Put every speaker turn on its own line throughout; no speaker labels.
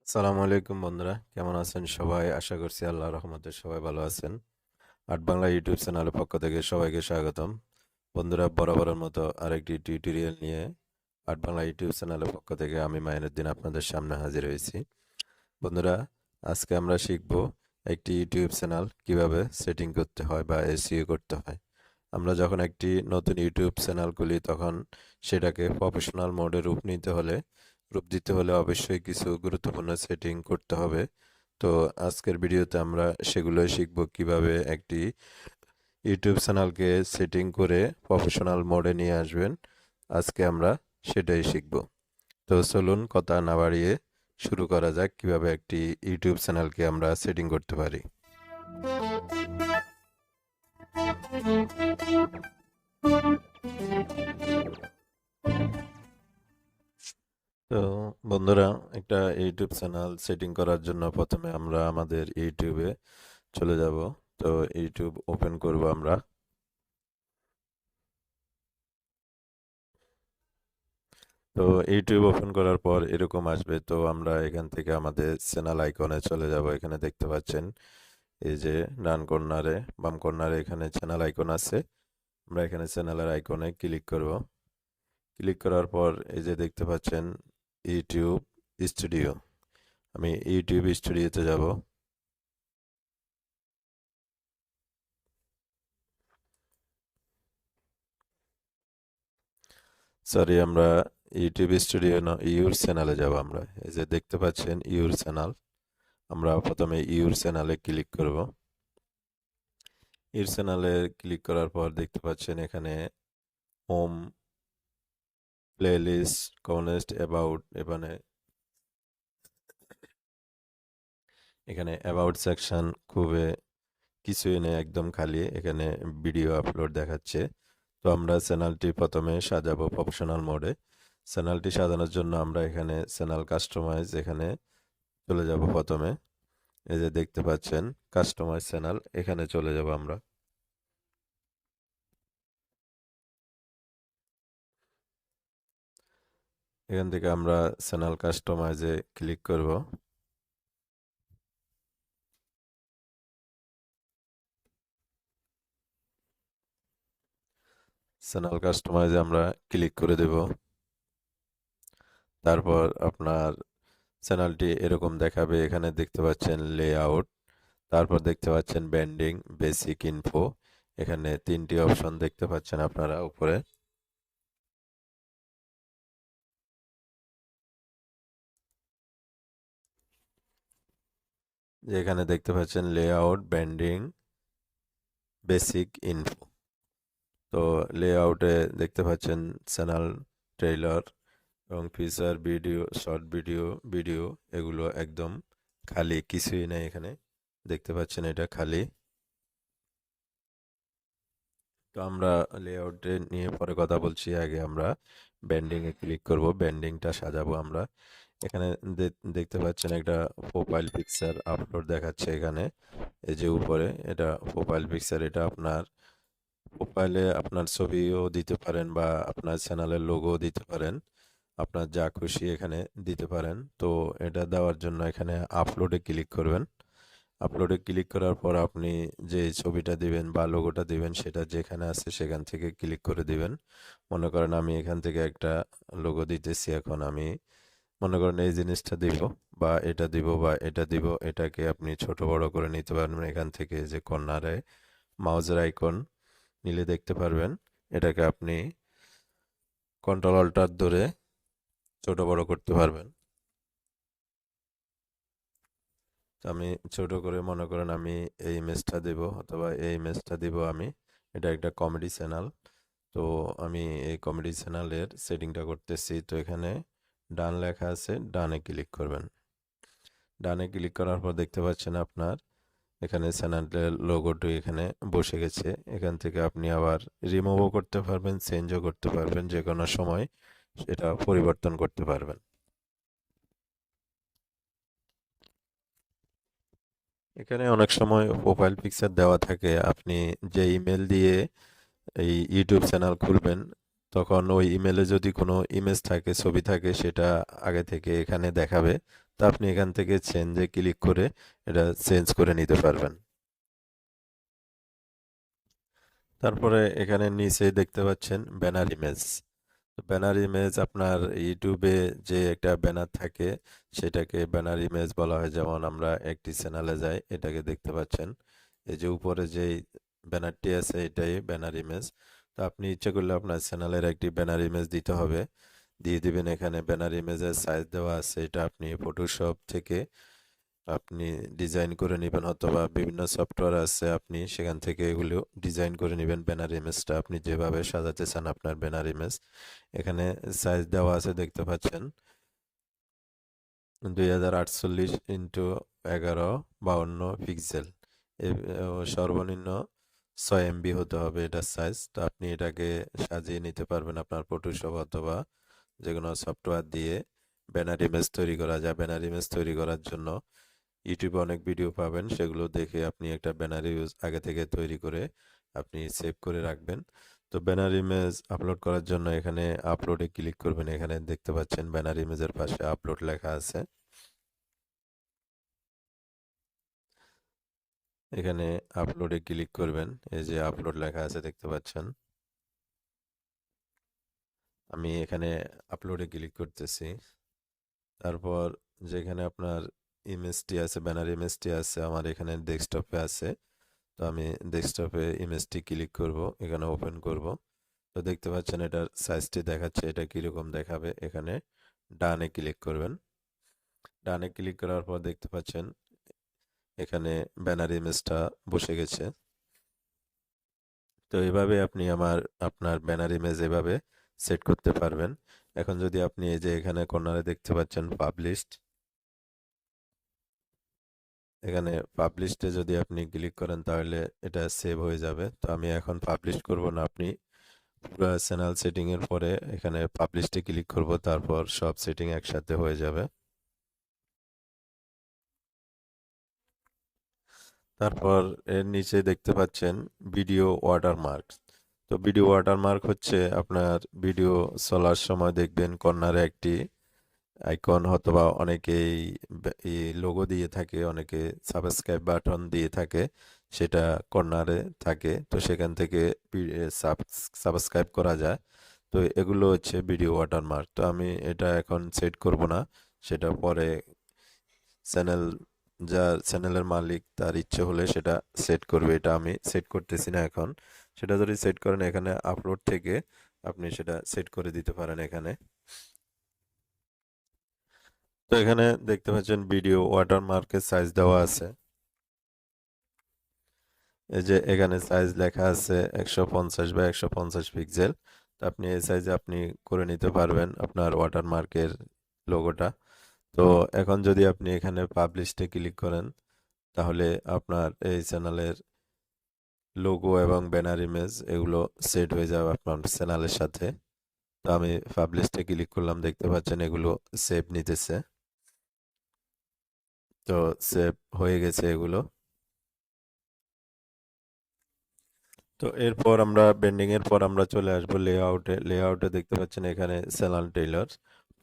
আসসালামু আলাইকুম বন্ধুরা, কেমন আছেন সবাই? আশা করছি আল্লাহর রহমতে সবাই ভালো আছেন। আট বাংলা ইউটিউব চ্যানেলের পক্ষ থেকে সবাইকে স্বাগতম। বন্ধুরা, বরাবরের মতো আরেকটি টিউটোরিয়াল নিয়ে আট বাংলা ইউটিউব চ্যানেলের পক্ষ থেকে আমি মাইনুদ্দিন আপনাদের সামনে হাজির হয়েছি। বন্ধুরা, আজকে আমরা শিখব একটি ইউটিউব চ্যানেল কিভাবে সেটিং করতে হয় বা এসইও করতে হয়। আমরা যখন একটি নতুন ইউটিউব চ্যানেল খুলি তখন সেটাকে প্রফেশনাল মোডে রূপ দিতে হলে অবশ্যই কিছু গুরুত্বপূর্ণ সেটিং করতে হবে। তো আজকের ভিডিওতে আমরা সেগুলোই শিখব কিভাবে একটি ইউটিউব চ্যানেলকে সেটিং করে প্রফেশনাল মোডে নিয়ে আসবেন। আজকে আমরা সেটাই শিখব। তো চলুন কথা না বাড়িয়ে শুরু করা যাক কিভাবে একটি ইউটিউব চ্যানেলকে আমরা সেটিং করতে পারি। তো বন্ধুরা, একটা ইউটিউব চ্যানেল সেটিং করার জন্য প্রথমে আমরা আমাদের ইউটিউবে চলে যাব। তো ইউটিউব ওপেন করব আমরা। তো ইউটিউব ওপেন করার পর এরকম আসবে। তো আমরা এখান থেকে আমাদের চ্যানেল আইকনে চলে যাব। এখানে দেখতে পাচ্ছেন এই যে ডান কর্নারে, বাম কর্নারে এখানে চ্যানেল আইকন আছে। আমরা এখানে চ্যানেলের আইকনে ক্লিক করব। ক্লিক করার পর এই যে দেখতে পাচ্ছেন ইউটিউব স্টুডিও। আমি ইউটিউব স্টুডিওতে যাব। সরি, আমরা ইউটিউব স্টুডিও না, ইউর চ্যানেলে যাব আমরা। এই যে দেখতে পাচ্ছেন ইউর চ্যানেল। আমরা প্রথমে ইউর চ্যানেলে ক্লিক করব। ইউর চ্যানেলে ক্লিক করার পর দেখতে পাচ্ছেন এখানে হোম, প্লেলিস্ট, কনেস্ট, অ্যাবাউট। এখানে অ্যাবাউট সেকশন খুবই কিছুই নেই, একদম খালি। এখানে ভিডিও আপলোড দেখাচ্ছে। তো আমরা চ্যানেলটি প্রথমে সাজাবো প্রফেশনাল মোডে। চ্যানেলটি সাজানোর জন্য আমরা এখানে চ্যানেল কাস্টমাইজ এখানে চলে যাব প্রথমে। এই যে দেখতে পাচ্ছেন কাস্টমাইজ চ্যানেল, এখানে চলে যাব আমরা। এখান থেকে আমরা চ্যানেল কাস্টমাইজে ক্লিক করব। চ্যানেল কাস্টমাইজে আমরা ক্লিক করে দেব। তারপর আপনার চ্যানেলটি এরকম দেখাবে। এখানে দেখতে পাচ্ছেন লেআউট, তারপর দেখতে পাচ্ছেন ব্যান্ডিং, বেসিক ইনফো। এখানে তিনটি অপশন দেখতে পাচ্ছেন আপনারা উপরে। এখানে দেখতে পাচ্ছেন লেআউট, ব্যান্ডিং, বেসিক ইনফো। তো লেআউটে দেখতে পাচ্ছেন চ্যানেল, ট্রেইলার এবং feature, video, short video, video এগুলো একদম খালি, কিছুই নেই এখানে। দেখতে পাচ্ছেন এটা খালি। তো আমরা লেআউটে নিয়ে পরে কথা বলছি, আগে আমরা ব্যান্ডিং এ ক্লিক করব, ব্যান্ডিংটা সাজাবো আমরা। এখানে দেখতে পাচ্ছেন একটা প্রোফাইল পিকচার আপলোড দেখাচ্ছে এখানে। এই যে উপরে এটা প্রোফাইল পিকচার, এটা আপনার প্রোফাইলে আপনার ছবিও দিতে পারেন বা আপনার চ্যানেলের লোগো দিতে পারেন। আপনার যা খুশি এখানে দিতে পারেন। তো এটা দেওয়ার জন্য এখানে আপলোডে ক্লিক করবেন। আপলোডে ক্লিক করার পর আপনি যে ছবিটা দিবেন বা লোগোটা দিবেন সেটা যেখানে আছে সেখান থেকে ক্লিক করে দিবেন। মনে করেন আমি এখান থেকে একটা লোগো দিতেছি, এখন আমি মনে করেন এই জিনিসটা দিব বা এটা দিব বা এটা দিব। এটাকে আপনি ছোট বড় করে নিতে পারবেন এখান থেকে। যে কর্নারে মাউসের আইকন নিলে দেখতে পারবেন, এটাকে আপনি কন্ট্রোল অল্টার ধরে ছোট বড় করতে পারবেন। তো আমি ছোট করে মনে করেন আমি এই ইমেজটা দেব অথবা এই ইমেজটা দিব আমি। এটা একটা কমেডি চ্যানেল। তো আমি এই কমেডি চ্যানেলের সেটিংটা করতেছি। তো এখানে ডান লেখা আছে, ডানে ক্লিক করবেন। ডানে ক্লিক করার পর দেখতে পাচ্ছেন আপনার এখানে চ্যানেলের লোগোটি এখানে বসে গেছে। এখান থেকে আপনি আবার রিমুভও করতে পারবেন, চেঞ্জও করতে পারবেন, যে কোনো সময় সেটা পরিবর্তন করতে পারবেন। এখানে অনেক সময় প্রোফাইল পিকচার দেওয়া থাকে। আপনি যে ইমেল দিয়ে এই ইউটিউব চ্যানেল খুলবেন তখন ওই ইমেলে যদি কোনো ইমেজ থাকে, ছবি থাকে, সেটা আগে থেকে এখানে দেখাবে। তো আপনি এখান থেকে চেঞ্জে ক্লিক করে এটা চেঞ্জ করে নিতে পারবেন। তারপরে এখানে নিচে দেখতে পাচ্ছেন ব্যানার ইমেজ। ব্যানার ইমেজ আপনার ইউটিউবে যে একটা ব্যানার থাকে সেটাকে ব্যানার ইমেজ বলা হয়। যেমন আমরা একটি চ্যানেলে যাই, এটাকে দেখতে পাচ্ছেন, এই যে উপরে যেই ব্যানারটি আছে এটাই ব্যানার ইমেজ। তো আপনি ইচ্ছে করলে আপনার চ্যানেলের একটি ব্যানার ইমেজ দিতে হবে, দিয়ে দিবেন। এখানে ব্যানার ইমেজের সাইজ দেওয়া আছে, এটা আপনি ফটোশপ থেকে আপনি ডিজাইন করে নেবেন, অথবা বিভিন্ন সফটওয়্যার আছে আপনি সেখান থেকে এগুলো ডিজাইন করে নেবেন। ব্যানার ইমেজটা আপনি যেভাবে সাজাতে চান আপনার ব্যানার ইমেজ, এখানে সাইজ দেওয়া আছে দেখতে পাচ্ছেন, 2048 × 1152 পিক্সেল। সর্বনিম্ন 6 MB হতে হবে এটার সাইজ। তো আপনি এটাকে সাজিয়ে নিতে পারবেন আপনার ফটোশপ অথবা যে কোনো সফটওয়্যার দিয়ে। ব্যানার ইমেজ তৈরি করা যায়। ব্যানার ইমেজ তৈরি করার জন্য ইউটিউবে অনেক ভিডিও পাবেন, সেগুলো দেখে আপনি একটা ব্যানার ইউজ আগে থেকে তৈরি করে আপনি সেভ করে রাখবেন। তো ব্যানার ইমেজ আপলোড করার জন্য এখানে আপলোডে ক্লিক করবেন। এখানে দেখতে পাচ্ছেন ব্যানার ইমেজের পাশে আপলোড লেখা আছে, এখানে আপলোডে ক্লিক করবেন। এই যে আপলোড লেখা আছে দেখতে পাচ্ছেন, আমি এখানে আপলোডে ক্লিক করতেছি। তারপর যেখানে আপনার ইমেজটি আছে, ব্যানার ইমেজটি আছে, আমার এখানে ডেস্কটপে আছে। তো আমি ডেস্কটপে ইমেজটি ক্লিক করব, এখানে ওপেন করব। তো দেখতে পাচ্ছেন এটার সাইজটি দেখাচ্ছে, এটা কীরকম দেখাবে। এখানে ডানে ক্লিক করবেন। ডানে ক্লিক করার পর দেখতে পাচ্ছেন এখানে ব্যানার ইমেজটা বসে গেছে। তো এভাবে আপনি আপনার ব্যানার ইমেজ এভাবে সেট করতে পারবেন। এখন যদি আপনি এই যে এখানে কর্নারে দেখতে পাচ্ছেন পাবলিশড, এখানে পাবলিশডে যদি আপনি ক্লিক করেন তাহলে এটা সেভ হয়ে যাবে। তো আমি এখন পাবলিশ করব না, আপনি পুরো চ্যানেল সেটিং এর পরে এখানে পাবলিশডে ক্লিক করব, তারপর সব সেটিং একসাথে হয়ে যাবে। তারপর এর নিচে দেখতে পাচ্ছেন ভিডিও ওয়াটারমার্ক। তো ভিডিও ওয়াটারমার্ক হচ্ছে আপনার ভিডিও চলার সময় দেখবেন কর্নারে একটি আইকন, অথবা অনেকেই এই লোগো দিয়ে থাকে, অনেকে সাবস্ক্রাইব বাটন দিয়ে থাকে, সেটা কর্নারে থাকে। তো সেখান থেকে সাবস্ক্রাইব করা যায়। তো এগুলো হচ্ছে ভিডিও ওয়াটারমার্ক। তো আমি এটা এখন সেট করব না, সেটা পরে চ্যানেল, যার চ্যানেলের মালিক তার ইচ্ছে হলে সেটা সেট করবে, এটা আমি সেট করতেছি না এখন। সেটা যদি সেট করেন এখানে আপলোড থেকে আপনি সেটা সেট করে দিতে পারেন এখানে। তো এখানে দেখতে পাচ্ছেন ভিডিও ওয়াটারমার্কের সাইজ দেওয়া আছে, এই যে এখানে সাইজ লেখা আছে 150 × 150 পিক্সেল। তো আপনি এই সাইজে আপনি করে নিতে পারবেন আপনার ওয়াটারমার্কের লোগোটা। তো এখন যদি আপনি এখানে পাবলিশে ক্লিক করেন তাহলে আপনার এই চ্যানেলের লোগো এবং ব্যানার ইমেজ এগুলো সেট হয়ে যাবে আপনার চ্যানেলের সাথে। তো আমি পাবলিশে ক্লিক করলাম, দেখতে পাচ্ছেন এগুলো সেভ নিতেছে। তো সেভ হয়ে গেছে এগুলো। তো এরপর আমরা বেন্ডিং এর পর আমরা চলে আসবো লেআউটে। লেআউটে দেখতে পাচ্ছেন এখানে channel tailor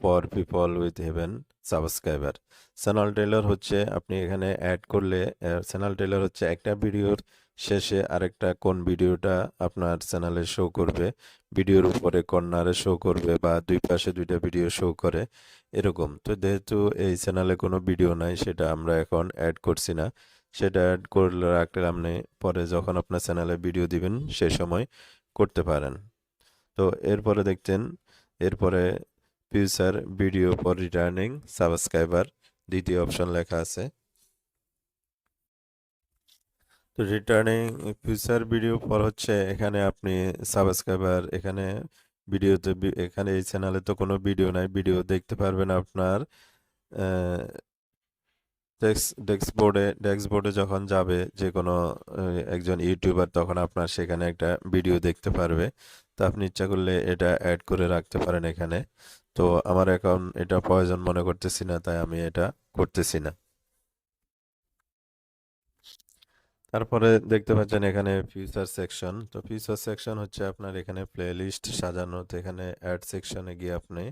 for people with heaven subscriber. Channel tailor হচ্ছে আপনি এখানে অ্যাড করলে, চ্যানেল টেইলর হচ্ছে একটা ভিডিওর শেষে আরেকটা কোন ভিডিওটা আপনার চ্যানেলে শো করবে, ভিডিওর উপরে কর্নারে শো করবে, বা দুই পাশে দুইটা ভিডিও শো করে এরকম। তো যেহেতু এই চ্যানেলে কোনো ভিডিও নাই, সেটা আমরা এখন অ্যাড করছি না, সেটা অ্যাড করলে রাখলে আপনি পরে যখন আপনার চ্যানেলে ভিডিও দিবেন সে সময় করতে পারেন। তো এরপরে দেখছেন, এরপরে future video for returning subscriber দ্বিতীয় অপশন লেখা আছে। তো রিটার্নিং ফিউচার ভিডিও পর হচ্ছে এখানে আপনি সাবস্ক্রাইবার, এখানে ভিডিওতে এখানে এই চ্যানেলে তো কোনো ভিডিও নাই, ভিডিও দেখতে পারবেন আপনার ডেস্কবোর্ডে যখন যাবে যে কোনো একজন ইউটিউবার, তখন আপনার সেখানে একটা ভিডিও দেখতে পারবে। তো আপনি ইচ্ছা করলে এটা অ্যাড করে রাখতে পারেন এখানে। তো আমার এখন এটা প্রয়োজন মনে করতেছি না, তাই আমি এটা করতেছি না। তারপরে দেখতে পাচ্ছেন এখানে ফিচার সেকশন। তো ফিচার সেকশন হচ্ছে আপনার এখানে প্লেলিস্ট সাজানো। তো এখানে অ্যাড সেকশনে গিয়ে আপনি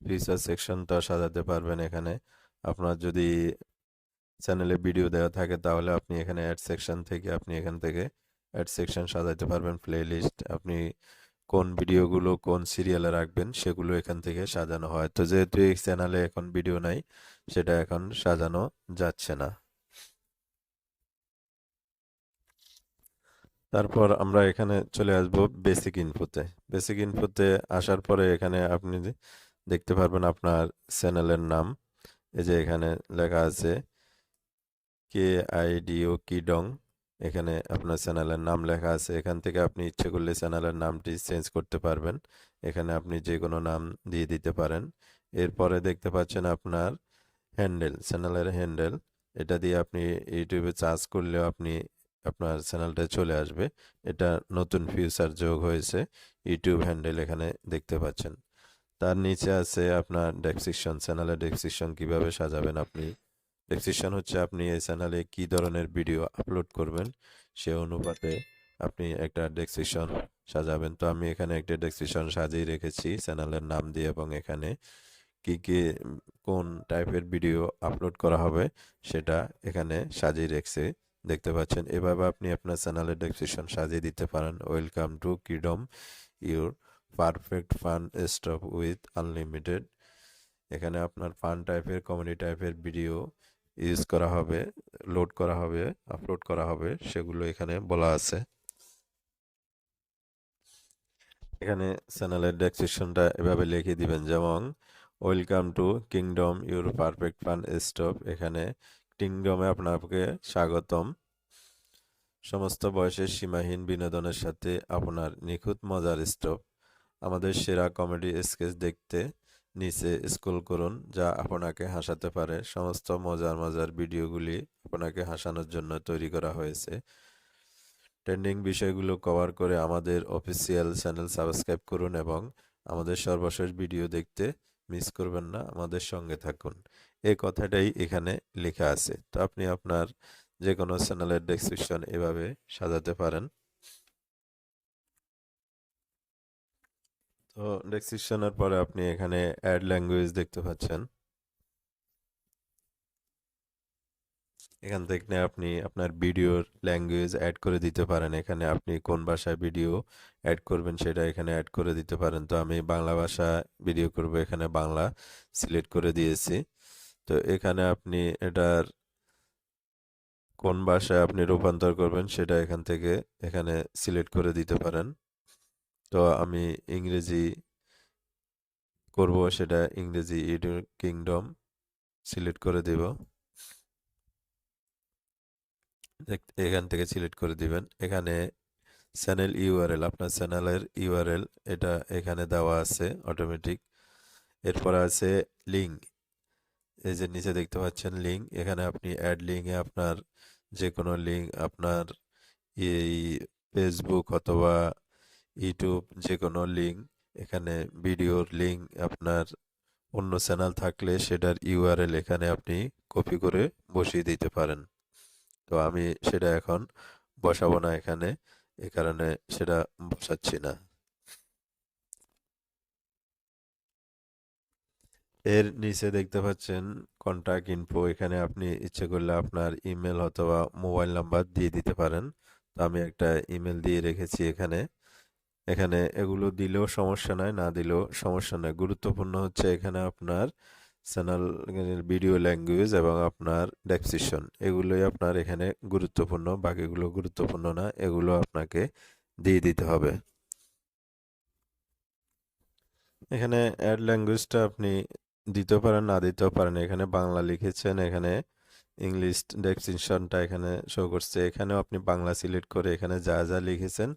ফিচার সেকশনটা সাজাতে পারবেন এখানে। আপনার যদি চ্যানেলে ভিডিও দেওয়া থাকে তাহলে আপনি এখানে অ্যাড সেকশন থেকে আপনি এখান থেকে অ্যাড সেকশন সাজাতে পারবেন, প্লে লিস্ট আপনি কোন ভিডিওগুলো কোন সিরিয়ালে রাখবেন সেগুলো এখান থেকে সাজানো হয়। তো যেহেতু এই চ্যানেলে এখন ভিডিও নাই, সেটা এখন সাজানো যাচ্ছে না। তারপর আমরা এখানে চলে আসব বেসিক ইনফোতে। বেসিক ইনফোতে আসার পরে এখানে আপনি দেখতে পারবেন আপনার চ্যানেলের নাম। এই যে এখানে লেখা আছে KIDO কিডং, এখানে আপনার চ্যানেলের নাম লেখা আছে। এখান থেকে আপনি ইচ্ছে করলে চ্যানেলের নামটি চেঞ্জ করতে পারবেন। এখানে আপনি যে কোনো নাম দিয়ে দিতে পারেন। এরপরে দেখতে পাচ্ছেন আপনার হ্যান্ডেল, চ্যানেলের হ্যান্ডেল। এটা দিয়ে আপনি ইউটিউবে সার্চ করলেও আপনি আপনার চ্যানেলটা চলে আসবে। এটা নতুন ফিচার যোগ হয়েছে, ইউটিউব হ্যান্ডেল এখানে দেখতে পাচ্ছেন। তার নিচে আছে আপনার ডেসক্রিপশন, চ্যানেলের ডেসক্রিপশন কিভাবে সাজাবেন আপনি। ডেসক্রিপশন হচ্ছে আপনি এই চ্যানেলে কি ধরনের ভিডিও আপলোড করবেন সে অনুপাতে আপনি একটা ডেসক্রিপশন সাজাবেন। তো আমি এখানে একটা ডেসক্রিপশন সাজিয়ে রেখেছি চ্যানেলের নাম দিয়ে, এবং এখানে কি কি কোন টাইপের ভিডিও আপলোড করা হবে সেটা এখানে সাজিয়ে রেখেছি, দেখতে পাচ্ছেন। এভাবে আপনি আপনার চ্যানেলের ডেসক্রিপশন সাজিয়ে দিতে পারেন। Welcome to Kidom, your perfect fun stop with unlimited. এখানে আপনার ফান টাইপের কমেডি টাইপের ভিডিও ইউজ করা হবে, লোড করা হবে, আপলোড করা হবে, সেগুলো এখানে বলা আছে। এখানে চ্যানেলের ডেসক্রিপশনটা এভাবে লিখে দিবেন, যেমন welcome to kingdom your perfect fun stop. এখানে কিংডমে আপনাকে স্বাগতম, সমস্ত বয়সের সীমাহীন বিনোদনের সাথে আপনার নিখুঁত মজার স্টপ। আমাদের সেরা কমেডি স্কেচ দেখতে নিচে স্ক্রল করুন, যা আপনাকে হাসাতে পারে। সমস্ত মজার মজার ভিডিওগুলি আপনাকে হাসানোর জন্য তৈরি করা হয়েছে। ট্রেন্ডিং বিষয়গুলো কভার করে আমাদের অফিসিয়াল চ্যানেল সাবস্ক্রাইব করুন এবং আমাদের সর্বশেষ ভিডিও দেখতে মিস করবেন না, আমাদের সঙ্গে থাকুন। এই কথাটাই এখানে লেখা আছে। তো আপনি আপনার যে কোনো চ্যানেলের ডেসক্রিপশন এভাবে সাজাতে পারেন। তো ডেসক্রিপশনের পরে আপনি এখানে অ্যাড ল্যাঙ্গুয়েজ দেখতে পাচ্ছেন। এখান থেকে আপনি আপনার ভিডিওর ল্যাঙ্গুয়েজ অ্যাড করে দিতে পারেন। এখানে আপনি কোন ভাষায় ভিডিও অ্যাড করবেন সেটা এখানে অ্যাড করে দিতে পারেন। তো আমি বাংলা ভাষা ভিডিও করব, এখানে বাংলা সিলেক্ট করে দিয়েছি। তো এখানে আপনি এটার কোন ভাষায় আপনি রূপান্তর করবেন সেটা এখান থেকে এখানে সিলেক্ট করে দিতে পারেন। তো আমি ইংরেজি করব, সেটা ইংরেজি ইউনাইটেড কিংডম সিলেক্ট করে দেব। এখান থেকে সিলেক্ট করে দিবেন। এখানে চ্যানেল ইউআরএল, আপনার চ্যানেলের ইউআরএল এটা এখানে দেওয়া আছে অটোমেটিক। এরপর আছে লিঙ্ক, এই যে নিচে দেখতে পাচ্ছেন লিঙ্ক। এখানে আপনি অ্যাড লিঙ্কে আপনার যে কোনো লিঙ্ক, আপনার এই ফেসবুক অথবা ইউটিউব যে কোনো লিঙ্ক, এখানে ভিডিওর লিঙ্ক, আপনার অন্য চ্যানেল থাকলে সেটার ইউআরএল এখানে আপনি কপি করে বসিয়ে দিতে পারেন। তো আমি সেটা এখন বসাবো না এখানে, এ কারণে সেটা বসাচ্ছি না। এর নিচে দেখতে পাচ্ছেন কন্টাক্ট ইনফো, এখানে আপনি ইচ্ছে করলে আপনার ইমেল অথবা মোবাইল নাম্বার দিয়ে দিতে পারেন। তো আমি একটা ইমেল দিয়ে রেখেছি এখানে। এখানে এগুলো দিলেও সমস্যা নাই, না দিলেও সমস্যা নাই। গুরুত্বপূর্ণ হচ্ছে এখানে আপনার চ্যানেল ভিডিও ল্যাঙ্গুয়েজ এবং আপনার ডেসক্রিপশন, এগুলোই আপনার এখানে গুরুত্বপূর্ণ, বাকিগুলো গুরুত্বপূর্ণ না, এগুলো আপনাকে দিয়ে দিতে হবে। এখানে অ্যাড ল্যাঙ্গুয়েজটা আপনি দিতে পারেন, না দিতেও পারেন। এখানে বাংলা লিখেছেন, এখানে ইংলিশ ডেসক্রিপশনটা এখানে শো করছে। এখানেও আপনি বাংলা সিলেক্ট করে এখানে যা যা লিখেছেন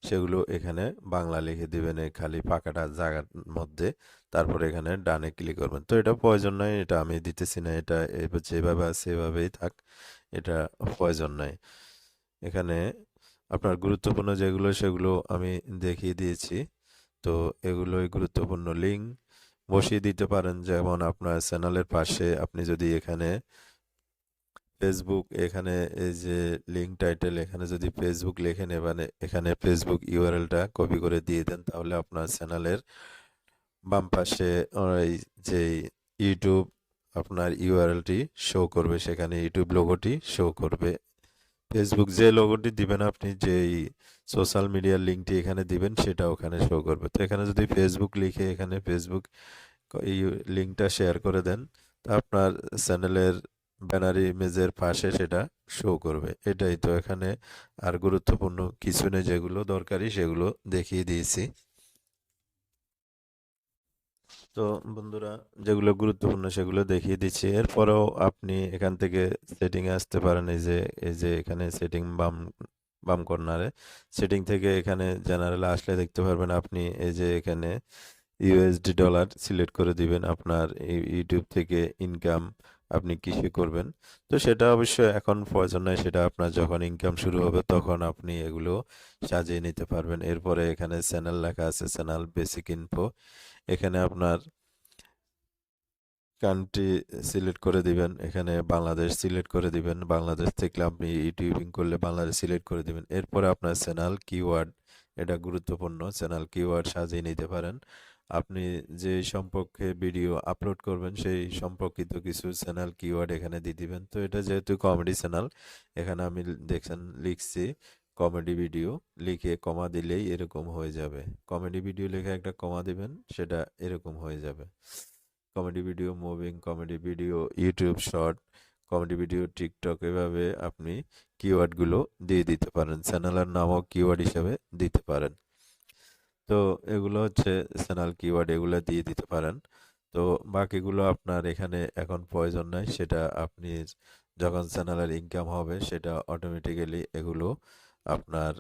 সেগুলো এখানে বাংলা লিখে দিবেন এই খালি ফাঁকাটা জায়গার মধ্যে। তারপরে এখানে ডানে ক্লিক করবেন। তো এটা প্রয়োজন নাই, এটা আমি দিতেছি না, এটা যেভাবে আছে এভাবেই থাক, এটা প্রয়োজন নাই। এখানে আপনার গুরুত্বপূর্ণ যেগুলো সেগুলো আমি দেখিয়ে দিয়েছি। তো এগুলোই গুরুত্বপূর্ণ। লিঙ্ক বসিয়ে দিতে পারেন, যেমন আপনার চ্যানেলের পাশে আপনি যদি এখানে ফেসবুক, এখানে এই যে লিঙ্ক টাইটেল, এখানে যদি ফেসবুক লেখেন এখানে এখানে ফেসবুক ইউআরএলটা কপি করে দিয়ে দেন, তাহলে আপনার চ্যানেলের বাম পাশে ওই যে ইউটিউব আপনার ইউআরএলটি শো করবে, সেখানে ইউটিউব লোগোটি শো করবে। ফেসবুক যে লোগোটি দিবেন, আপনি যেই সোশ্যাল মিডিয়ার লিঙ্কটি এখানে দিবেন সেটা ওখানে শো করবে। তো এখানে যদি ফেসবুক লিখে এখানে ফেসবুক এই লিঙ্কটা শেয়ার করে দেন, তো আপনার চ্যানেলের ব্যানার ইমেজের পাশে সেটা শো করবে। এটাই তো, এখানে আর গুরুত্বপূর্ণ কিছু নেই, যেগুলো দরকারি সেগুলো দেখিয়ে দিয়েছি। তো বন্ধুরা, যেগুলো গুরুত্বপূর্ণ সেগুলো দেখিয়ে দিচ্ছি। এরপরেও আপনি এখান থেকে সেটিংয়ে আসতে পারেন। এই যে এখানে সেটিং বাম বাম কর্নারে সেটিং থেকে এখানে জেনারেলে আসলে দেখতে পারবেন আপনি এই যে এখানে ইউএসডি ডলার সিলেক্ট করে দিবেন। আপনার ইউটিউব থেকে ইনকাম আপনি কিসে করবেন, তো সেটা অবশ্য এখন প্রয়োজন নয়, সেটা আপনার যখন ইনকাম শুরু হবে তখন আপনি এগুলো সাজিয়ে নিতে পারবেন। এরপরে এখানে চ্যানেল লেখা আছে, চ্যানেল বেসিক ইনফো। এখানে আপনার কান্ট্রি সিলেক্ট করে দিবেন, এখানে বাংলাদেশ সিলেক্ট করে দিবেন। বাংলাদেশ থেকে আপনি ইউটিউবিং করলে বাংলাদেশ সিলেক্ট করে দিবেন। এরপরে আপনার চ্যানেল কিওয়ার্ড, এটা গুরুত্বপূর্ণ, চ্যানেল কিওয়ার্ড সাজিয়ে নিতে পারেন। আপনি যে সম্পর্কে ভিডিও আপলোড করবেন সেই সম্পর্কিত কিছু চ্যানেল কিওয়ার্ড এখানে দিয়ে দিবেন। তো এটা যেহেতু কমেডি চ্যানেল, এখানে আমি দেখছেন লিখছি কমেডি ভিডিও, লিখে কমা দিলেই এরকম হয়ে যাবে। কমেডি ভিডিও লিখে একটা কমা দিবেন, সেটা এরকম হয়ে যাবে। Comedy video, moving comedy video, YouTube short comedy video, TikTok, এভাবে আপনি কিওয়ার্ডগুলো দিয়ে দিতে পারেন। চ্যানেলের নামও কিওয়ার্ড হিসেবে দিতে পারেন। তো এগুলো হচ্ছে চ্যানেল কিওয়ার্ড, এগুলো দিয়ে দিতে পারেন। তো বাকিগুলো আপনার এখানে এখন প্রয়োজন নাই, সেটা আপনি যখন চ্যানেলের ইনকাম হবে সেটা অটোমেটিক্যালি এগুলো আপনার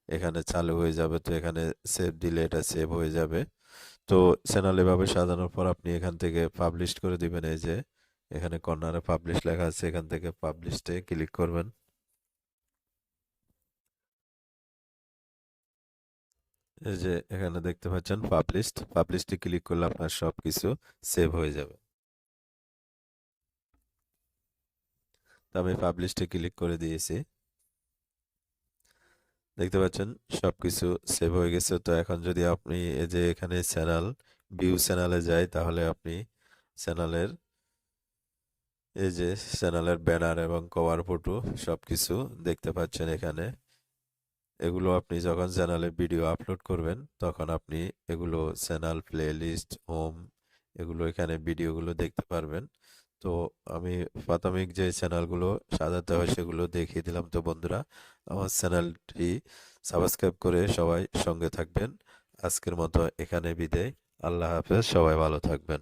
এখানে চালু হয়ে যাবে। তো এখানে সেভ দিলে এটা সেভ হয়ে যাবে। তো চ্যানেল এভাবে সাজানোর পর আপনি এখান থেকে পাবলিশ করে দিবেন। এই যে এখানে কর্নারে পাবলিশ লেখা আছে, এখান থেকে পাবলিশে ক্লিক করবেন। এই যে এখানে দেখতে পাচ্ছেন পাবলিশড ক্লিক করলে আপনার সবকিছু সেভ হয়ে যাবে। তো আমি পাবলিশে ক্লিক করে দিয়েছি, দেখতে পাচ্ছেন সবকিছু সেভ হয়ে গেছে। তো এখন যদি আপনি এই যে এখানে চ্যানেল ভিউ চ্যানেলে যাই, তাহলে আপনি চ্যানেলের এই যে চ্যানেলের ব্যানার এবং কভার ফটো সবকিছু দেখতে পাচ্ছেন এখানে। এগুলো আপনি যখন চ্যানেলে ভিডিও আপলোড করবেন তখন আপনি এগুলো চ্যানেল প্লেলিস্ট হোম এগুলো এখানে ভিডিওগুলো দেখতে পারবেন। তো আমি প্রাথমিক যে চ্যানেলগুলো সাজাতে হয় সেগুলো দেখিয়ে দিলাম। তো বন্ধুরা, আমার চ্যানেলটি সাবস্ক্রাইব করে সবাই সঙ্গে থাকবেন। আজকের মতো এখানে বিদায়। আল্লাহ হাফেজ, সবাই ভালো থাকবেন।